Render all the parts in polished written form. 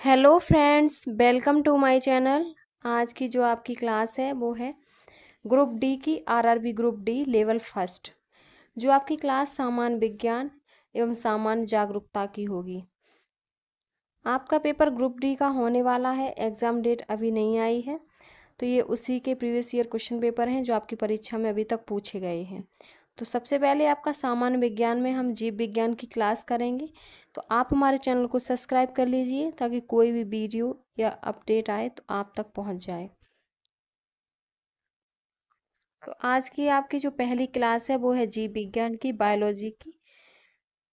Hello friends, welcome to my channel. आज की जो आपकी क्लास है वो है ग्रुप डी की RRB group D level first. जो आपकी क्लास सामान्य विज्ञान एवं सामान्य जागरूकता की होगी। आपका पेपर ग्रुप डी का होने वाला है। एग्ज़ाम डेट अभी नहीं आई है, तो ये उसी के प्रीवियस ईयर क्वेश्चन पेपर हैं जो आपकी परीक्षा में अभी तक पूछे गए हैं। तो सबसे पहले आपका सामान्य विज्ञान में हम जीव विज्ञान की क्लास करेंगे। तो आप हमारे चैनल को सब्सक्राइब कर लीजिए ताकि कोई भी वीडियो या अपडेट आए तो आप तक पहुंच जाए। तो आज की आपकी जो पहली क्लास है वो है जीव विज्ञान की, बायोलॉजी की।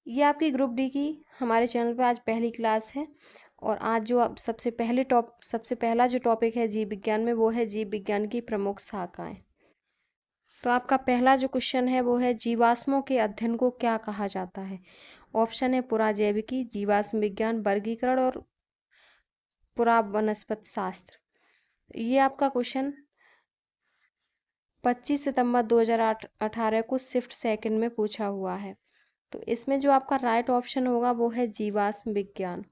ये आपकी ग्रुप डी की हमारे चैनल पे आज पहली क्लास है। और आज जो आप सबसे पहला जो टॉपिक है जीव विज्ञान में वो है जीव विज्ञान की प्रमुख शाखाएं। तो आपका पहला जो क्वेश्चन है वो है जीवाश्मों के अध्ययन को क्या कहा जाता है। ऑप्शन है पुराजैविकी, जीवाश्म विज्ञान, वर्गीकरण और पुरावनस्पति शास्त्र। ये आपका क्वेश्चन 25 सितंबर 2018 को शिफ्ट सेकंड में पूछा हुआ है। तो इसमें जो आपका राइट ऑप्शन होगा वो है जीवाश्म विज्ञान।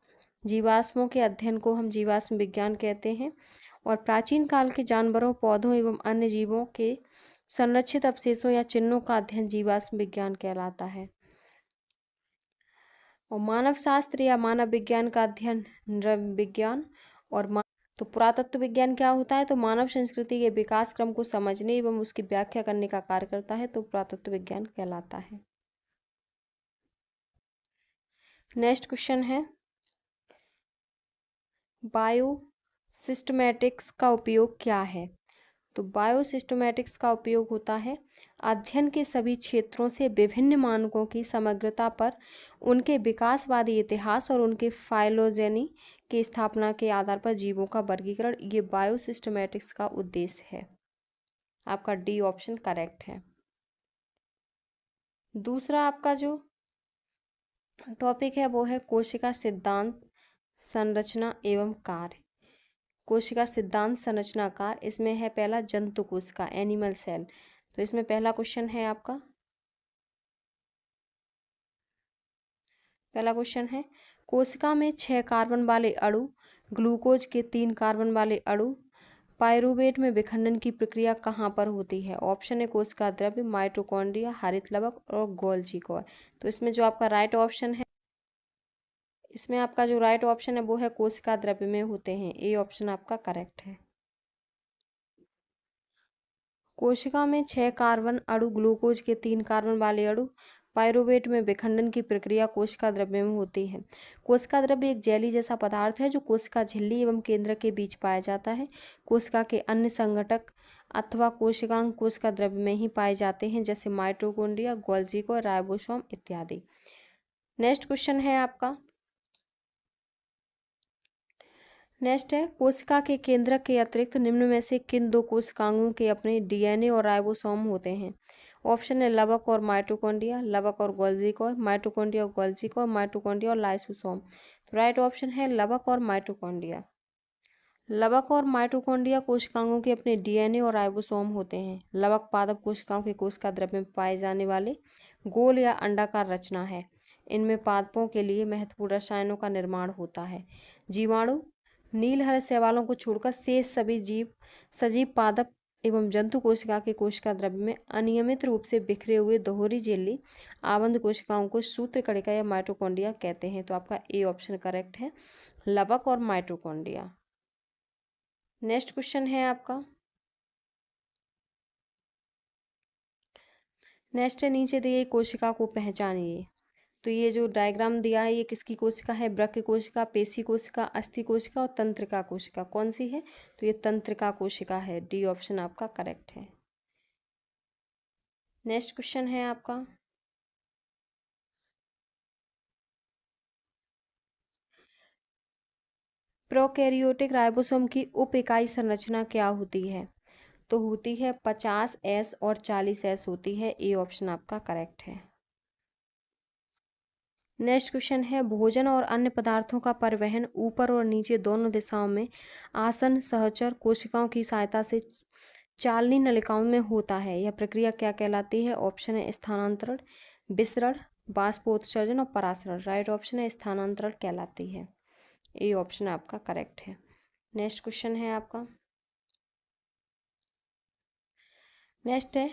जीवाश्मों के अध्ययन को हम जीवाश्म विज्ञान कहते हैं। और प्राचीन काल के जानवरों, पौधों एवं अन्य जीवों के संरक्षित अवशेषों या चिन्हों का अध्ययन जीवाश्म विज्ञान कहलाता है। और मानव शास्त्र या मानव विज्ञान का अध्ययन नृ विज्ञान। तो पुरातत्व विज्ञान क्या होता है? तो मानव संस्कृति के विकास क्रम को समझने एवं उसकी व्याख्या करने का कार्य करता है, तो पुरातत्व विज्ञान कहलाता है। नेक्स्ट क्वेश्चन है बायो सिस्टमैटिक्स का उपयोग क्या है। तो बायो सिस्टमैटिक्स का उपयोग होता है अध्ययन के सभी क्षेत्रों से विभिन्न मानकों की समग्रता पर उनके विकासवादी इतिहास और उनके फाइलोजेनी की स्थापना के आधार पर जीवों का वर्गीकरण। ये बायो सिस्टमैटिक्स का उद्देश्य है। आपका डी ऑप्शन करेक्ट है। दूसरा आपका जो टॉपिक है वो है कोशिका सिद्धांत, संरचना एवं कार्य। कोशिका सिद्धांत, संरचना, कार्य। इसमें है पहला जंतु कोशिका, एनिमल सेल। तो इसमें पहला क्वेश्चन है आपका, पहला क्वेश्चन है कोशिका में 6 कार्बन वाले अणु, ग्लूकोज के 3 कार्बन वाले अणु, पाइरूवेट में विखंडन की प्रक्रिया कहाँ पर होती है। ऑप्शन है कोशिका द्रव्य, माइटोकॉन्ड्रिया, हरित लवक और गोल्जी कॉय। तो इसमें जो आपका राइट ऑप्शन है, इसमें आपका जो राइट ऑप्शन है वो है कोशिका द्रव्य में होते हैं। ए ऑप्शन आपका करेक्ट है। कोशिका में 6 कार्बन अणु, ग्लूकोज के 3 कार्बन वाले अणु, पाइरूवेट में विखंडन की प्रक्रिया कोशिका द्रव्य में होती है। कोशिका द्रव्य एक जेली जैसा पदार्थ है जो कोशिका झिल्ली एवं केंद्र के बीच पाया जाता है। कोशिका के अन्य संघटक अथवा कोशिकांग कोशिका द्रव्य में ही पाए जाते हैं, जैसे माइटोकॉन्ड्रिया, गोल्जी कॉय, राइबोसोम इत्यादि। नेक्स्ट क्वेश्चन है आपका, नेक्स्ट है कोशिका के केंद्रक के अतिरिक्त निम्न में से किन दो कोशिकांगों के अपने डीएनए और राइबोसोम होते हैं। ऑप्शन है लवक और माइटोकॉन्ड्रिया, लवक और गोल्जी कॉय, माइटोकॉन्ड्रिया और गोल्जी कॉय, माइटोकॉन्ड्रिया और लाइसोसोम। तो राइट ऑप्शन है लवक और माइटोकॉन्ड्रिया। लवक और माइटोकॉन्ड्रिया कोशिकांगों के अपने डीएनए और राइबोसोम होते हैं। लवक पादप कोशिकाओं के कोशिका द्रव्य में पाए जाने वाले गोल या अंडाकार रचना है। इनमें पादपों के लिए महत्वपूर्ण रसायनों का निर्माण होता है। जीवाणु, नीलहरित शैवालों को छोड़कर शेष सभी सजीव पादप एवं जंतु कोशिका के कोशिका द्रव्य में अनियमित रूप से बिखरे हुए दोहरी झिल्ली आबंध कोशिकाओं को सूत्रकणिका या माइटोकॉन्ड्रिया कहते हैं। तो आपका ए ऑप्शन करेक्ट है, लवक और माइटोकॉन्ड्रिया। नेक्स्ट क्वेश्चन है आपका, नेक्स्ट है नीचे दी गई कोशिका को पहचानिए। तो ये जो डायग्राम दिया है ये किसकी कोशिका है? वृक्क कोशिका, पेशी कोशिका, अस्थि कोशिका और तंत्रिका कोशिका। कौन सी है? तो ये तंत्रिका कोशिका है। डी ऑप्शन आपका करेक्ट है। नेक्स्ट क्वेश्चन है आपका, प्रोकैरियोटिक राइबोसोम की उप इकाई संरचना क्या होती है? तो होती है 50S और 40S होती है। ए ऑप्शन आपका करेक्ट है। नेक्स्ट क्वेश्चन है भोजन और अन्य पदार्थों का परिवहन ऊपर और नीचे दोनों दिशाओं में आसन सहचर कोशिकाओं की सहायता से चालनी नलिकाओं में होता है। यह प्रक्रिया क्या कहलाती है? ऑप्शन है स्थानांतरण, विसरण, बाष्पोत्सर्जन और परासरण। राइट ऑप्शन है स्थानांतरण कहलाती है। ए ऑप्शन आपका करेक्ट है। नेक्स्ट क्वेश्चन है आपका, नेक्स्ट है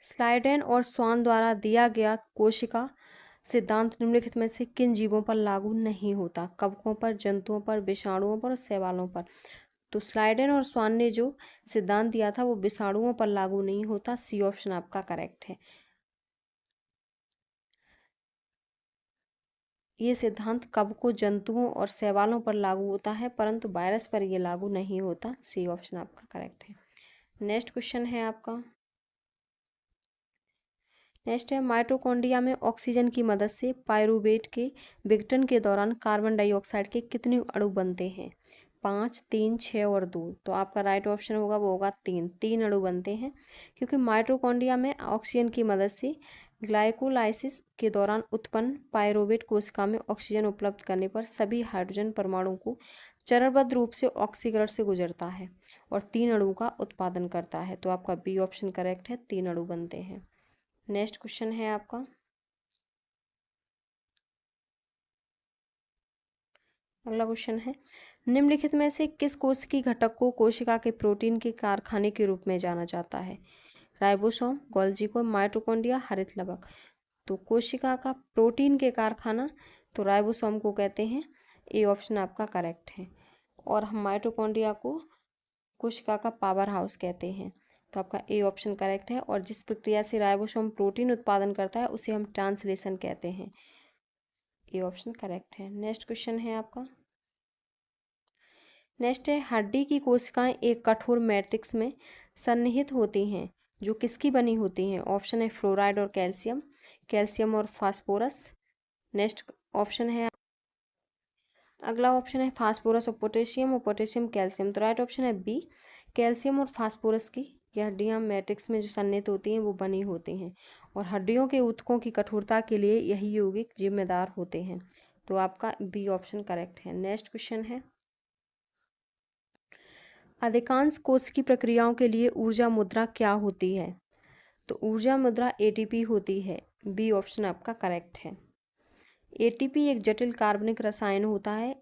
स्लाइडेन और स्वान द्वारा दिया गया कोशिका सिद्धांत निम्नलिखित में से किन जीवों पर लागू नहीं होता? कवकों पर, जंतुओं पर, विषाणुओं पर और शैवालों पर। तो स्लाइडेन और स्वान ने जो सिद्धांत दिया था वो विषाणुओं पर लागू नहीं होता। सी ऑप्शन आपका करेक्ट है। ये सिद्धांत कवकों, जंतुओं और शैवालों पर लागू होता है, परंतु वायरस पर ये लागू नहीं होता। सी ऑप्शन आपका करेक्ट है। नेक्स्ट क्वेश्चन है आपका, नेक्स्ट है माइटोकॉन्ड्रिया में ऑक्सीजन की मदद से पायरूवेट के विघटन के दौरान कार्बन डाइऑक्साइड के कितने अणु बनते हैं? 5, 3, 6 और 2। तो आपका राइट ऑप्शन होगा वो होगा 3। 3 अणु बनते हैं, क्योंकि माइटोकॉन्ड्रिया में ऑक्सीजन की मदद से ग्लाइकोलाइसिस के दौरान उत्पन्न पायरूवेट कोशिका में ऑक्सीजन उपलब्ध करने पर सभी हाइड्रोजन परमाणु को चरणबद्ध रूप से ऑक्सीकरण से गुजरता है और 3 अणु का उत्पादन करता है। तो आपका बी ऑप्शन करेक्ट है, 3 अणु बनते हैं। नेक्स्ट क्वेश्चन है आपका, अगला क्वेश्चन है निम्नलिखित में से किस कोशिकीय घटक को कोशिका के प्रोटीन के कारखाने के रूप में जाना जाता है? राइबोसोम, गोल्जी को, माइटोकॉन्ड्रिया, हरित लवक। तो कोशिका का प्रोटीन के कारखाना तो राइबोसोम को कहते हैं। ए ऑप्शन आपका करेक्ट है। और हम माइटोकॉन्ड्रिया को कोशिका का पावर हाउस कहते हैं। तो आपका ए ऑप्शन करेक्ट है। और जिस प्रक्रिया से राइबोसोम प्रोटीन उत्पादन करता है उसे हम ट्रांसलेशन कहते हैं। ए ऑप्शन करेक्ट है। नेक्स्ट क्वेश्चन है आपका, नेक्स्ट है हड्डी की कोशिकाएं एक कठोर मैट्रिक्स में सन्निहित होती हैं जो किसकी बनी होती हैं? ऑप्शन है फ्लोराइड और कैल्शियम, कैल्शियम और फास्फोरस। नेक्स्ट ऑप्शन है, अगला ऑप्शन है फास्फोरस और पोटेशियम कैल्शियम। तो राइट ऑप्शन है बी, कैल्शियम और फास्फोरस की ये हड्डियां मैट्रिक्स में जो सन्निहित होती हैं वो बनी होती हैं और हड्डियों के ऊतकों की कठोरता के लिए यही यौगिक जिम्मेदार होते हैं। तो आपका बी ऑप्शन करेक्ट है। नेक्स्ट क्वेश्चन है, अधिकांश कोशिकीय प्रक्रियाओं के लिए ऊर्जा मुद्रा क्या होती है? तो ऊर्जा मुद्रा एटीपी होती है। बी ऑप्शन आपका करेक्ट है। एटीपी एक जटिल कार्बनिक रसायन होता है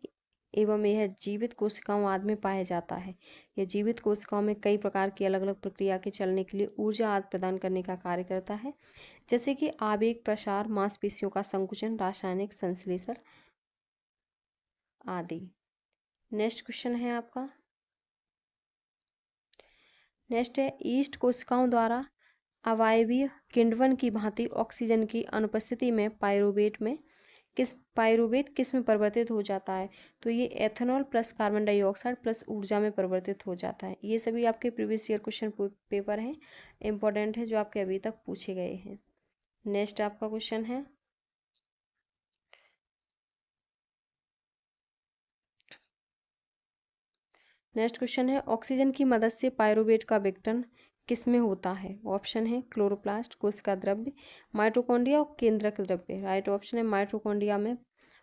एवं यह जीवित कोशिकाओं आदि में पाया जाता है। यह जीवित कोशिकाओं में कई प्रकार की अलग अलग प्रक्रिया के चलने के लिए ऊर्जा आदि प्रदान करने का कार्य करता है, जैसे कि आवेग प्रसार, मांसपेशियों का संकुचन, रासायनिक संश्लेषण आदि। नेक्स्ट क्वेश्चन है आपका, नेक्स्ट है ईस्ट कोशिकाओं द्वारा अवायवीय किण्वन की भांति ऑक्सीजन की अनुपस्थिति में पायरूवेट किस में परिवर्तित हो जाता है? तो ये ethanol plus carbon dioxide plus ऊर्जा में परिवर्तित हो जाता है। ये सभी आपके प्रीवियस ईयर क्वेश्चन पेपर हैं, इंपॉर्टेंट है, जो आपके अभी तक पूछे गए हैं। नेक्स्ट आपका क्वेश्चन है, नेक्स्ट क्वेश्चन है ऑक्सीजन की मदद से पायरूवेट का विघटन किस में होता है? ऑप्शन है क्लोरोप्लास्ट, कोशिका द्रव्य, माइटोकॉन्ड्रिया और केंद्रक द्रव्य। राइट ऑप्शन है माइटोकॉन्ड्रिया में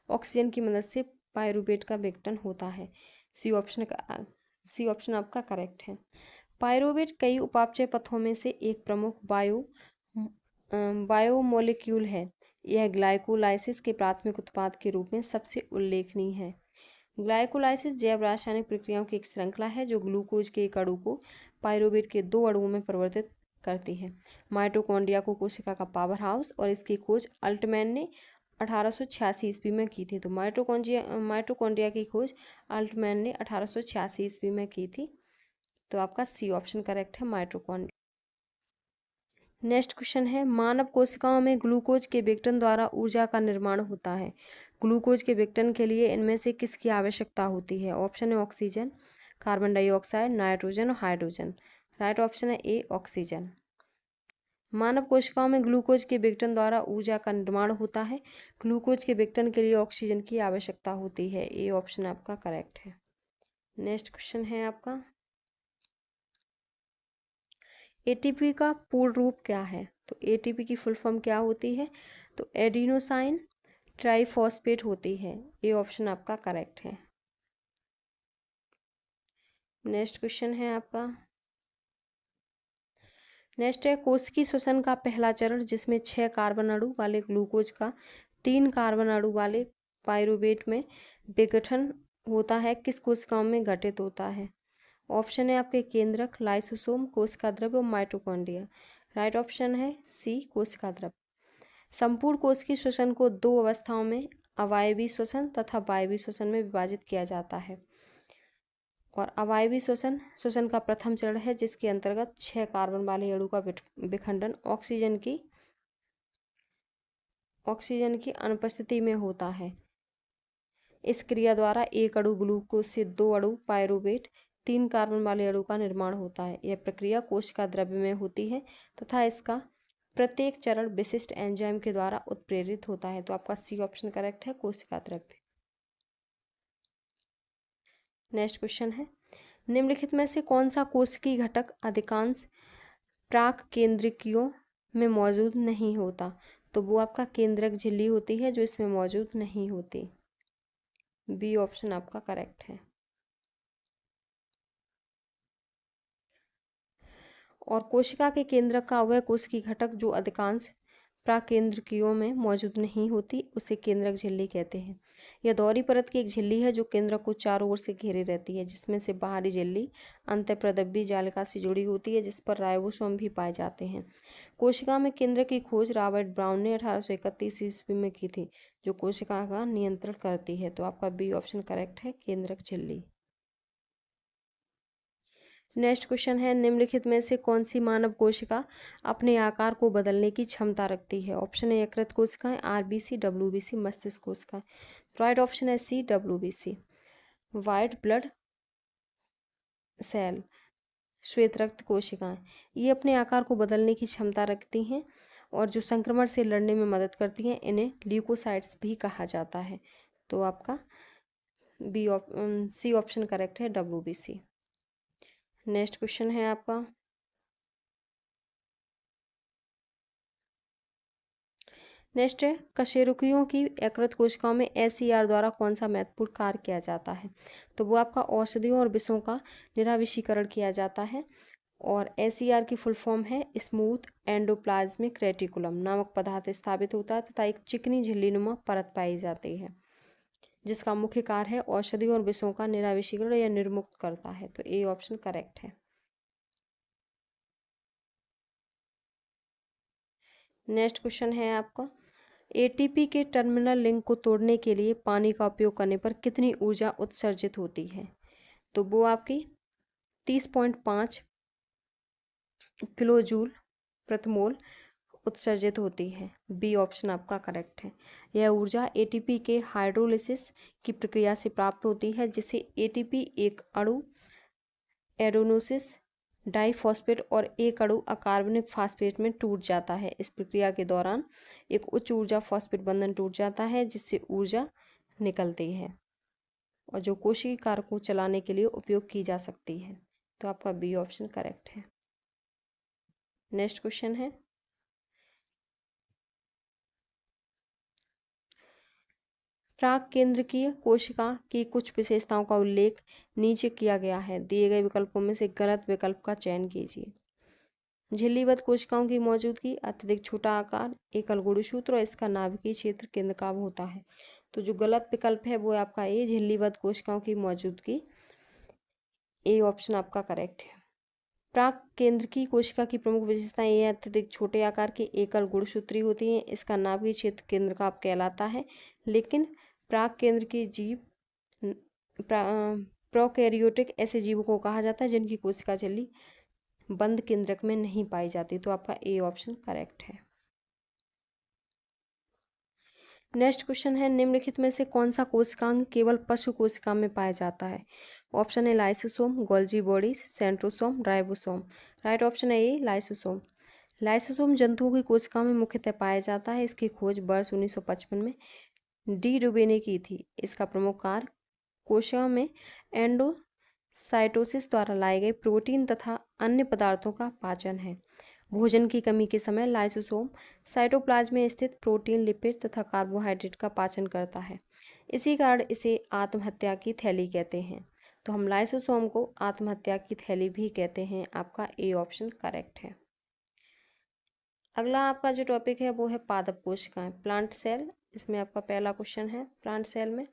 ऑक्सीजन की मदद से पायरूवेट का विघटन होता है। सी ऑप्शन आपका करेक्ट है। पायरूवेट कई उपापचय पथों में से एक प्रमुख बायोमोलिक्यूल है। यह ग्लाइकोलाइसिस के प्राथमिक उत्पाद के रूप में सबसे उल्लेखनीय है। ग्लाइकोलाइसिस जैव रासायनिक प्रक्रियाओं की एक श्रृंखला है जो ग्लूकोज के एक अणु को पायरूवेट के 2 अणुओं में परिवर्तित करती है। माइटोकॉन्ड्रिया को कोशिका का पावर हाउस और इसकी खोज अल्टमैन ने 1886 ईस्वी में की थी। तो माइटोकॉन्ड्रिया की खोज अल्टमैन ने 1886 ईस्वी में की थी। तो आपका सी ऑप्शन करेक्ट है, माइटोकॉन्ड्रिया। नेक्स्ट क्वेश्चन है मानव कोशिकाओं में ग्लूकोज के विघटन द्वारा ऊर्जा का निर्माण होता है। ग्लूकोज के विघटन के लिए इनमें से किसकी आवश्यकता होती है? ऑप्शन है ऑक्सीजन, कार्बन डाइऑक्साइड, नाइट्रोजन और हाइड्रोजन। राइट ऑप्शन है ए ऑक्सीजन। मानव कोशिकाओं में ग्लूकोज के विघटन द्वारा ऊर्जा का निर्माण होता है। ग्लूकोज के विघटन के लिए ऑक्सीजन की आवश्यकता होती है। ए ऑप्शन आपका करेक्ट है। नेक्स्ट क्वेश्चन है आपका, एटीपी का पूर्ण रूप क्या है? तो एटीपी की फुल फॉर्म क्या होती है? तो एडिनोसाइन ट्राइफॉस्फेट होती है। ये ऑप्शन आपका करेक्ट है। नेक्स्ट क्वेश्चन है आपका, नेक्स्ट है कोशिकीय श्वसन का पहला चरण जिसमें 6 कार्बन अणु वाले ग्लूकोज का 3 कार्बन अणु वाले पायरूवेट में विघटन होता है किस कोशिकाओं में घटित होता है? ऑप्शन है आपके केंद्रक, लाइसोसोम, कोशिका द्रव्य और माइटोकॉन्ड्रिया। राइट ऑप्शन है सी, कोशिका द्रव्य। संपूर्ण कोश की श्वसन को दो अवस्थाओं में अवायवीय श्वसन तथा वायवीय श्वसन में विभाजित किया जाता है। और अवायवीय श्वसन श्वसन का प्रथम चरण है जिसके अंतर्गत 6 कार्बन वाले अणु का विखंडन ऑक्सीजन की अनुपस्थिति में होता है। इस क्रिया द्वारा एक अणु ग्लूकोज से 2 अणु पायरुवेट 3 कार्बन वाले अणु का निर्माण होता है। यह प्रक्रिया कोशिका द्रव्य में होती है तथा इसका प्रत्येक चरण विशिष्ट एंजाइम के द्वारा उत्प्रेरित होता है। तो आपका सी ऑप्शन करेक्ट है, कोशिका द्रव्य। नेक्स्ट क्वेश्चन है, निम्नलिखित में से कौन सा कोशिकीय घटक अधिकांश प्राक केंद्रकियों में मौजूद नहीं होता? तो वो आपका केंद्रक झिल्ली होती है जो इसमें मौजूद नहीं होती। बी ऑप्शन आपका करेक्ट है। और कोशिका के केंद्रक का वह कोशिकीय घटक जो अधिकांश प्राकेंद्रकियों में मौजूद नहीं होती उसे केंद्रक झिल्ली कहते हैं। यह दोहरी परत की एक झिल्ली है जो केंद्रक को चारों ओर से घेरे रहती है, जिसमें से बाहरी झिल्ली अंतःप्रदब्बी जालिका से जुड़ी होती है जिस पर राइबोसोम भी पाए जाते हैं। कोशिका में केंद्रक की खोज रॉबर्ट ब्राउन ने 1831 ईस्वी में की थी, जो कोशिका का नियंत्रण करती है। तो आपका बी ऑप्शन करेक्ट है, केंद्रक झिल्ली। नेक्स्ट क्वेश्चन है, निम्नलिखित में से कौन सी मानव कोशिका अपने आकार को बदलने की क्षमता रखती है? ऑप्शन है यकृत कोशिकाएं, आरबीसी, डब्ल्यूबीसी, मस्तिष्क कोशिकाएं। राइट ऑप्शन है सी, डब्ल्यूबीसी, वाइट ब्लड सेल, श्वेत रक्त कोशिकाएं। ये अपने आकार को बदलने की क्षमता रखती हैं और जो संक्रमण से लड़ने में मदद करती हैं, इन्हें ल्यूकोसाइट्स भी कहा जाता है। तो आपका सी ऑप्शन करेक्ट है, डब्ल्यूबीसी। नेक्स्ट क्वेश्चन है आपका, नेक्स्ट है, कशेरुकियों की यकृत कोशिकाओं में एसईआर द्वारा कौन सा महत्वपूर्ण कार्य किया जाता है? तो वो आपका औषधियों और विषों का निराविषीकरण किया जाता है। और एसईआर की फुल फॉर्म है स्मूथ एंडोप्लाज्मिक रेटिकुलम नामक पदार्थ स्थापित होता है तथा एक चिकनी झिल्लीनुमा परत पाई जाती है जिसका मुख्य कार्य है औषधियों और विषों का निराविषीकरण या निर्मुक्त करता है। तो ए ऑप्शन करेक्ट है। नेक्स्ट क्वेश्चन है आपका, एटीपी के टर्मिनल लिंक को तोड़ने के लिए पानी का उपयोग करने पर कितनी ऊर्जा उत्सर्जित होती है? तो वो आपकी 30.5 किलो जूल प्रति मोल उत्सर्जित होती है। बी ऑप्शन आपका करेक्ट है। यह ऊर्जा एटीपी के हाइड्रोलिसिस की प्रक्रिया से प्राप्त होती है जिसे एटीपी एक अणु एरोनोसिस डाइफॉस्फेट और एक अणु अकार्बनिक फास्फेट में टूट जाता है। इस प्रक्रिया के दौरान एक उच्च ऊर्जा फॉस्फेट बंधन टूट जाता है जिससे ऊर्जा निकलती है और जो कोशिकीय कार्य को चलाने के लिए उपयोग की जा सकती है। तो आपका बी ऑप्शन करेक्ट है। नेक्स्ट क्वेश्चन है, प्राक केंद्रकीय कोशिका की कुछ विशेषताओं का उल्लेख नीचे किया गया है। दिए गए विकल्पों में से गलत विकल्प का चयन कीजिए। झिल्लीबद्ध कोशिकाओं की मौजूदगी, अत्यधिक छोटा आकार, एकल गुणसूत्र और इसका नाभिकीय क्षेत्र केंद्रकाभ होता है। तो जो गलत विकल्प है वो आपका ए, झिल्लीबद्ध कोशिकाओं की मौजूदगी। ए ऑप्शन आपका करेक्ट है। प्राक केंद्र की कोशिका की प्रमुख विशेषताएं ये अत्यधिक छोटे आकार की एकल गुणसूत्री होती हैं, इसका नाभिकीय क्षेत्र केंद्रकाभ कहलाता है। लेकिन प्राक केंद्र की जीव प्रोकैरियोटिक ऐसे जीवों को कहा जाता है जिनकी कोशिका झिल्ली बंद केंद्रक में नहीं पाई जाती। तो आपका ए ऑप्शन करेक्ट है। नेक्स्ट क्वेश्चन है, निम्नलिखित में से कौन सा कोशिकांग केवल पशु कोशिका में पाया जाता है? ऑप्शन है lysosome, Golgi body, centrosome, ribosome. Right option है ए, लाइसोसोम। लाइसोसोम जंतुओं की कोशिका में मुख्यतः पाया जाता है। इसकी खोज वर्ष 1955 में डी रुबे ने की थी। इसका प्रमुख कार्य कोशिका में एंडोसाइटोसिस द्वारा लाए गए प्रोटीन तथा अन्य पदार्थों का पाचन है। भोजन की कमी के समय लाइसोसोम साइटोप्लाज्म में स्थित प्रोटीन, लिपिड तथा कार्बोहाइड्रेट का पाचन करता है। इसी कारण इसे आत्महत्या की थैली कहते हैं। तो हम लाइसोसोम को आत्महत्या की थैली भी कहते हैं। आपका ए ऑप्शन करेक्ट है। अगला आपका जो टॉपिक है वो है पादप कोशिकाएं, प्लांट सेल। इसमें आपका पहला क्वेश्चन है, प्लांट सेल में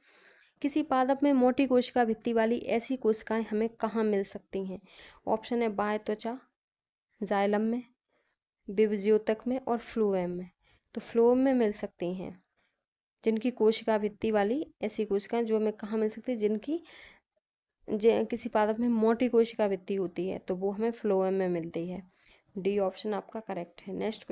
किसी पादप में मोटी कोशिका भित्ति वाली ऐसी कोशिकाएं हमें कहाँ मिल सकती हैं? ऑप्शन है बाह्य त्वचा, जाइलम में, विभज्योतक में और फ्लोएम में। तो फ्लोएम में मिल सकती हैं, जिनकी कोशिका भित्ति वाली ऐसी कोशिकाएं जो हमें कहाँ मिल सकती है, जिनकी किसी पादप में मोटी कोशिका भित्ति होती है, तो वो हमें फ्लोएम में मिलती है। डी ऑप्शन आपका करेक्ट है। नेक्स्ट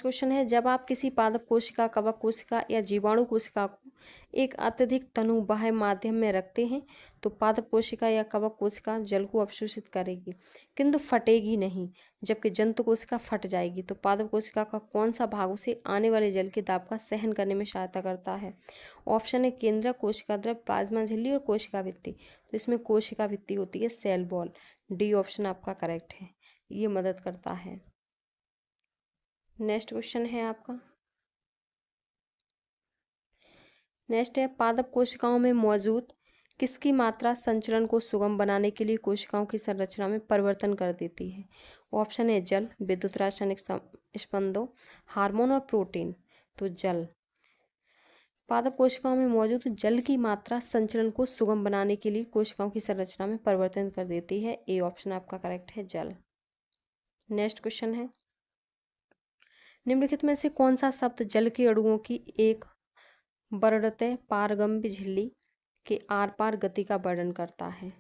क्वेश्चन है, जब आप किसी पादप कोशिका, कवक कोशिका या जीवाणु कोशिका को एक अत्यधिक तनु बाह्य माध्यम में रखते हैं तो पादप कोशिका या कवक कोशिका जल को अवशोषित करेगी किंतु फटेगी नहीं, जबकि जंतु कोशिका फट जाएगी। तो पादप कोशिका का कौन सा भाग उसे आने वाले जल के दाब का सहन करने में सहायता करता है? ऑप्शन है केंद्रक, कोशिका द्रव, प्लाज्मा झिल्ली और कोशिका भित्ति। तो इसमें कोशिका भित्ति होती है, सेल वॉल। डी ऑप्शन आपका करेक्ट है, ये मदद करता है। नेक्स्ट क्वेश्चन है आपका, नेक्स्ट है पादप कोशिकाओं में मौजूद किसकी मात्रा संचरण को सुगम बनाने के लिए कोशिकाओं की संरचना में परिवर्तन कर देती है? ऑप्शन है जल, विद्युत रासायनिक स्पंदों, हार्मोन और प्रोटीन। तो जल, पादप कोशिकाओं में मौजूद जल की मात्रा संचरण को सुगम बनाने के लिए कोशिकाओं की संरचना में परिवर्तन कर देती है। ए ऑप्शन आपका करेक्ट है, जल। नेक्स्ट क्वेश्चन है, निम्नलिखित में से कौन सा शब्द जल के अणुओं की एक वर्णतः पारगम्य झिल्ली के आर पार गति का वर्णन करता है?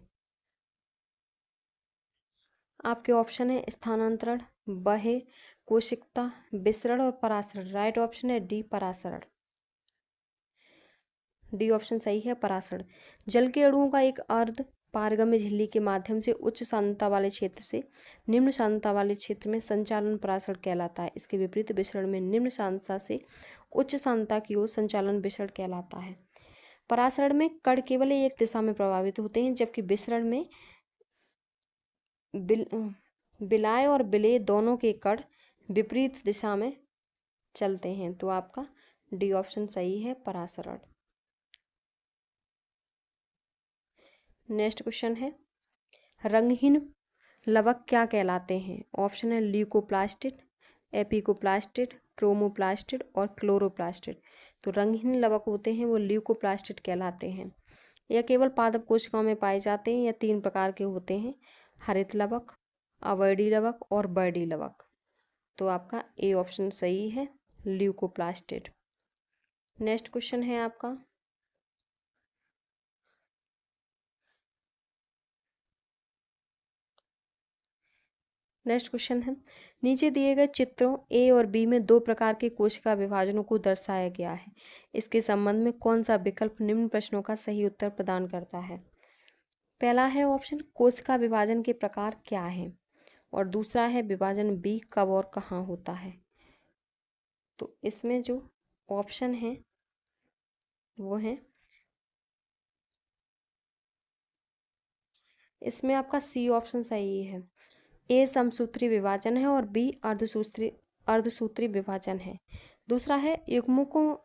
आपके ऑप्शन है स्थानांतरण, बहे, कोशिकता, विसरण और परासरण। राइट ऑप्शन है डी, परासरण। डी ऑप्शन सही है, परासरण। जल के अणुओं का एक अर्ध पारगम्य झिल्ली के माध्यम से उच्च सांद्रता वाले क्षेत्र से निम्न सांद्रता वाले क्षेत्र में संचालन परासरण कहलाता है। इसके विपरीत विसरण में निम्न सांद्रता से उच्च सांद्रता की ओर संचालन विसरण कहलाता है। परासरण में कण केवल एक दिशा में प्रभावित होते हैं, जबकि विसरण में विलाय और विलेय दोनों के कण विपरीत दिशा में चलते हैं। तो आपका डी ऑप्शन सही है, परासरण। नेक्स्ट क्वेश्चन है, रंगहीन लवक क्या कहलाते हैं? ऑप्शन है ल्यूकोप्लास्टिड, एपिकोप्लास्टिड, क्रोमोप्लास्टिड और क्लोरोप्लास्टिड। तो रंगहीन लवक होते हैं वो ल्यूकोप्लास्टिड कहलाते हैं। यह केवल पादप कोशिकाओं में पाए जाते हैं। यह 3 प्रकार के होते हैं, हरित लवक, अवर्डी लवक और वर्डी लवक। तो आपका ए ऑप्शन सही है, ल्यूकोप्लास्टिड। नेक्स्ट क्वेश्चन है आपका, नेक्स्ट क्वेश्चन है, नीचे दिए गए चित्रों ए और बी में 2 प्रकार के कोशिका विभाजनों को दर्शाया गया है। इसके संबंध में कौन सा विकल्प निम्न प्रश्नों का सही उत्तर प्रदान करता है? पहला है ऑप्शन कोशिका विभाजन के प्रकार क्या है, और दूसरा है विभाजन बी कब और कहाँ होता है। तो इसमें जो ऑप्शन है वो है, इसमें आपका सी ऑप्शन सही है। ए समसूत्री विभाजन है और बी अर्धसूत्री विभाजन है। दूसरा है युग्मकों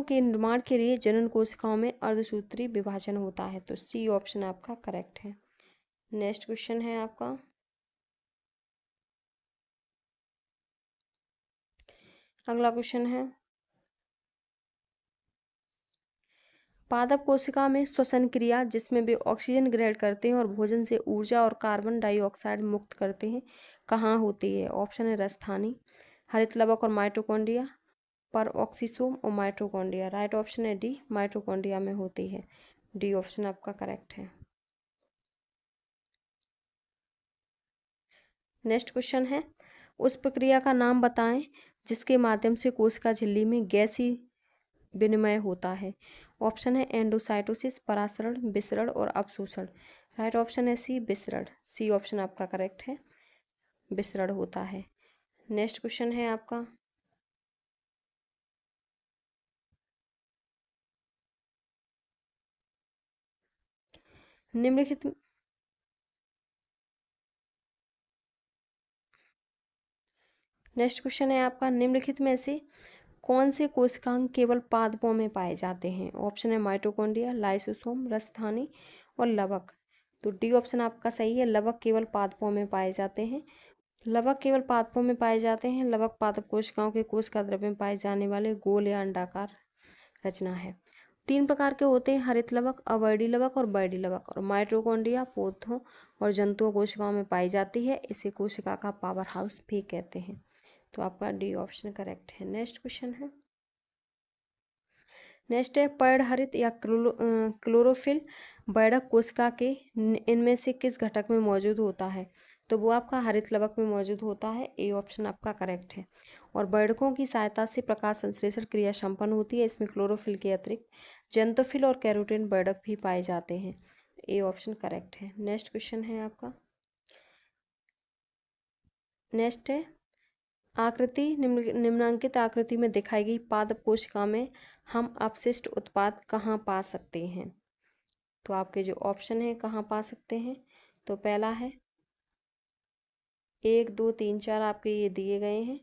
के निर्माण के लिए जनन कोशिकाओं में अर्धसूत्री विभाजन होता है। तो सी ऑप्शन आपका करेक्ट है। नेक्स्ट क्वेश्चन है आपका, अगला क्वेश्चन है, पादप कोशिका में श्वसन क्रिया जिसमें वे ऑक्सीजन ग्रहण करते हैं और भोजन से ऊर्जा और कार्बन डाइऑक्साइड मुक्त करते हैं, कहाँ होती है? ऑप्शन है रसथानी, हरित लवक और माइटोकॉन्ड्रिया, पर ऑक्सीसोम और माइटोकॉन्ड्रिया। राइट ऑप्शन है डी, माइटोकॉन्ड्रिया में होती है। डी ऑप्शन आपका करेक्ट है। नेक्स्ट क्वेश्चन है, उस प्रक्रिया का नाम बताएं जिसके माध्यम से कोशिका झिल्ली में गैसीय विनिमय होता है। ऑप्शन है एंडोसाइटोसिस, परासरण, विसरण और अवशोषण। राइट ऑप्शन है सी, विसरण। सी ऑप्शन आपका करेक्ट है, विसरण होता है। नेक्स्ट क्वेश्चन है आपका, निम्नलिखित नेक्स्ट क्वेश्चन है आपका, निम्नलिखित में से कौन से कोशिकांग केवल पादपों में पाए जाते हैं? ऑप्शन है माइटोकॉन्ड्रिया, लाइसोसोम, रसधानी और लवक। तो डी ऑप्शन आपका सही है, लवक केवल पादपों में पाए जाते हैं। लवक केवल पादपों में पाए जाते हैं। लवक पादप कोशिकाओं के कोशिका द्रव्य में पाए जाने वाले गोल या अंडाकार रचना है। 3 प्रकार के होते हैं, हरित लवक, अवर्डी लवक और वर्डी लवक। और माइटोकॉन्ड्रिया पौधों और जंतुओं कोशिकाओं में पाई जाती है। इसे कोशिका का पावर हाउस भी कहते हैं। तो आपका डी ऑप्शन करेक्ट है। नेक्स्ट क्वेश्चन है, नेक्स्ट है पर्णहरित या क्लोरोफिल वर्णक कोशिका के इनमें से किस घटक में मौजूद होता है? तो वो आपका हरित लवक में मौजूद होता है। ए ऑप्शन आपका करेक्ट है। और वर्णकों की सहायता से प्रकाश संश्लेषण क्रिया संपन्न होती है। इसमें क्लोरोफिल के अतिरिक्त जेंतोफिल और कैरोटीन वर्णक भी पाए जाते हैं। ए ऑप्शन करेक्ट है। नेक्स्ट क्वेश्चन है आपका, नेक्स्ट है आकृति निम्नांकित आकृति में दिखाई गई पादप कोशिका में हम अपशिष्ट उत्पाद कहाँ पा सकते हैं? तो आपके जो ऑप्शन है कहाँ पा सकते हैं, तो पहला है 1 2 3 4 आपके ये दिए गए हैं।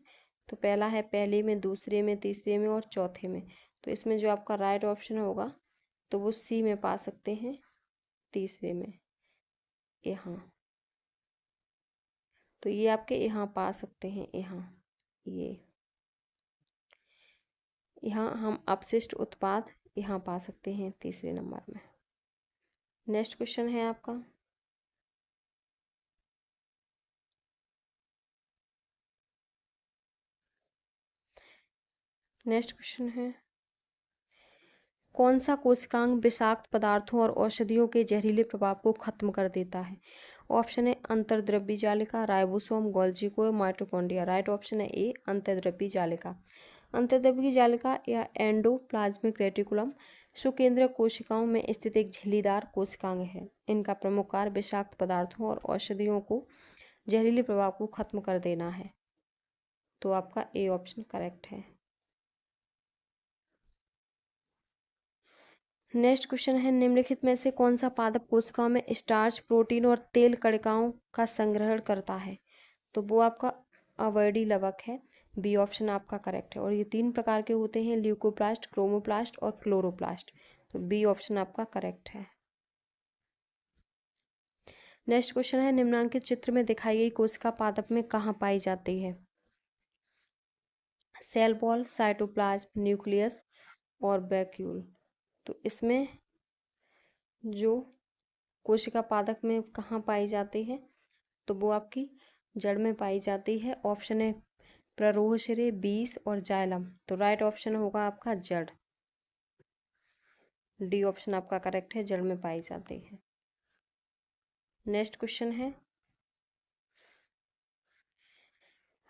तो पहला है पहले में, दूसरे में, तीसरे में और चौथे में। तो इसमें जो आपका राइट ऑप्शन होगा तो वो सी में पा सकते हैं, तीसरे में, यहाँ। तो ये आपके यहाँ पा सकते हैं, यहाँ, ये यहाँ हम अपशिष्ट उत्पाद यहाँ पा सकते हैं तीसरे नंबर में। नेक्स्ट क्वेश्चन है आपका, नेक्स्ट क्वेश्चन है कौन सा कोशिकांग विषाक्त पदार्थों और औषधियों के जहरीले प्रभाव को खत्म कर देता है? ऑप्शन है अंतर्द्रव्यी जालिका, राइबोसोम, गोल्जी कोशिका, माइटोकॉन्ड्रिया। राइट ऑप्शन है ए अंतर्द्रव्यी जालिका। अंतर्द्रव्यी जालिका या एंडोप्लाज्मिक रेटिकुलम सुकेंद्रक कोशिकाओं में स्थित एक झिल्लीदार कोशिकांग है। इनका प्रमुख कार्य विषाक्त पदार्थों और औषधियों को जहरीले प्रभाव को खत्म कर देना है। तो आपका ए ऑप्शन करेक्ट है। नेक्स्ट क्वेश्चन है निम्नलिखित में से कौन सा पादप कोशिकाओं में स्टार्च, प्रोटीन और तेल कणिकाओं का संग्रहण करता है? तो वो आपका अवर्डी लवक है। बी ऑप्शन आपका करेक्ट है। और ये 3 प्रकार के होते हैं, ल्यूकोप्लास्ट, क्रोमोप्लास्ट और क्लोरोप्लास्ट। तो बी ऑप्शन आपका करेक्ट है। नेक्स्ट क्वेश्चन है निम्नांकित चित्र में दिखाई गई कोशिका पादप में कहाँ पाई जाती है? सेल वॉल, साइटोप्लाज्म, न्यूक्लियस और वैक्यूल। तो इसमें जो कोशिका पादप में कहाँ पाई जाती है, तो वो आपकी जड़ में पाई जाती है। ऑप्शन है प्ररोहशिरे, बीस और जाइलम। तो राइट ऑप्शन होगा आपका जड़। डी ऑप्शन आपका करेक्ट है, जड़ में पाई जाती है। नेक्स्ट क्वेश्चन है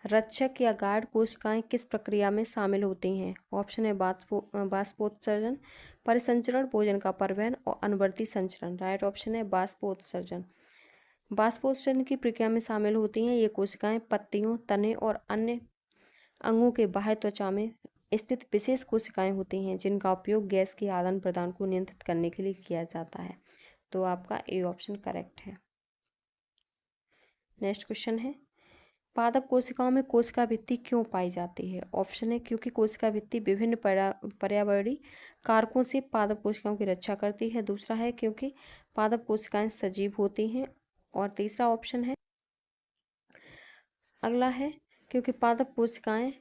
रक्षक या गार्ड कोशिकाएं किस प्रक्रिया में शामिल होती हैं? ऑप्शन है बाष्पोत्सर्जन, परिसंचरण, भोजन का परिवहन और अनुवर्ती संचरण। राइट ऑप्शन है बाष्पोत्सर्जन। बाष्पोत्सर्जन की प्रक्रिया में शामिल होती हैं ये कोशिकाएं पत्तियों, तने और अन्य अंगों के बाह्य त्वचा में स्थित विशेष कोशिकाएं होती हैं जिनका उपयोग गैस के आदान प्रदान को नियंत्रित करने के लिए किया जाता है। तो आपका ए ऑप्शन करेक्ट है। नेक्स्ट क्वेश्चन है पादप कोशिकाओं में कोशिका भित्ति क्यों पाई जाती है? ऑप्शन है क्योंकि कोशिका भित्ति विभिन्न पर्यावरणीय कारकों से पादप कोशिकाओं की रक्षा करती है। दूसरा है क्योंकि पादप कोशिकाएं सजीव होती हैं। और तीसरा ऑप्शन है, अगला है क्योंकि पादप कोशिकाएं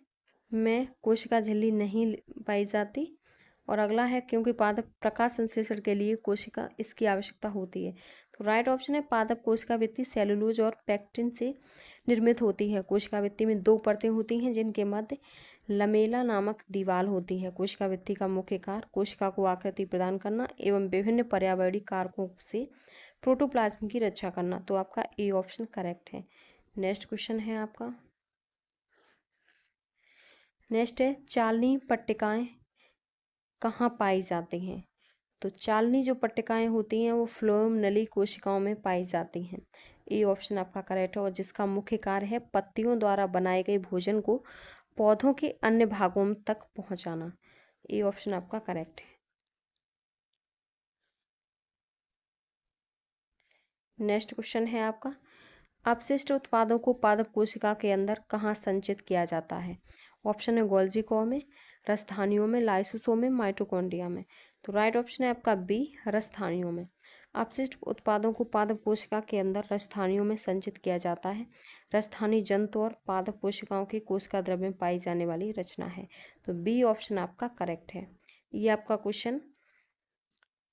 में कोशिका झिल्ली नहीं पाई जाती। और अगला है क्योंकि पादप प्रकाश संश्लेषण के लिए कोशिका इसकी आवश्यकता होती है। तो राइट ऑप्शन है पादप कोशिका भित्ति सेलुलोज और पेक्टिन से निर्मित होती है। कोशिका भित्ति में 2 परतें होती हैं जिनके मध्य लमेला नामक दीवार होती है। कोशिका भित्ति का मुख्य कार्य कोशिका को आकृति प्रदान करना एवं विभिन्न पर्यावरणीय कारकों से प्रोटोप्लाज्म की रक्षा करना। तो आपका ए ऑप्शन करेक्ट है। नेक्स्ट क्वेश्चन है आपका, नेक्स्ट है चालनी पट्टिकाएं कहाँ पाई जाती हैं? तो चालनी जो पट्टिकाएं होती हैं वो फ्लोएम नली कोशिकाओं में पाई जाती हैं। ए ऑप्शन आपका करेक्ट है। और जिसका मुख्य कार्य है पत्तियों द्वारा बनाए गए भोजन को पौधों के अन्य भागों तक पहुंचाना। ए ऑप्शन आपका करेक्ट है। नेक्स्ट क्वेश्चन है आपका अपशिष्ट उत्पादों को पादप कोशिका के अंदर कहाँ संचित किया जाता है? ऑप्शन है गोल्जी कोशिका में, रसधानियों में, लाइसोसोम में, माइटोकॉन्ड्रिया में। तो राइट ऑप्शन है आपका बी रसधानियों में। अपशिष्ट उत्पादों को पादप कोशिका के अंदर रजस्थानियों में संचित किया जाता है। रजस्थानी जंतु और पादप कोशिकाओं की कोशिका द्रव्य में पाई जाने वाली रचना है। तो बी ऑप्शन आपका करेक्ट है। ये आपका क्वेश्चन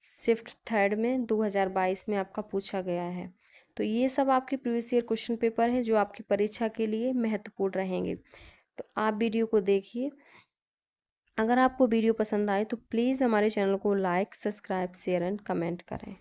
शिफ्ट थर्ड में 2022 में आपका पूछा गया है। तो ये सब आपके प्रीवियस ईयर क्वेश्चन पेपर है जो आपकी परीक्षा के लिए महत्वपूर्ण रहेंगे। तो आप वीडियो को देखिए। अगर आपको वीडियो पसंद आए तो प्लीज़ हमारे चैनल को like, subscribe, share and comment करें।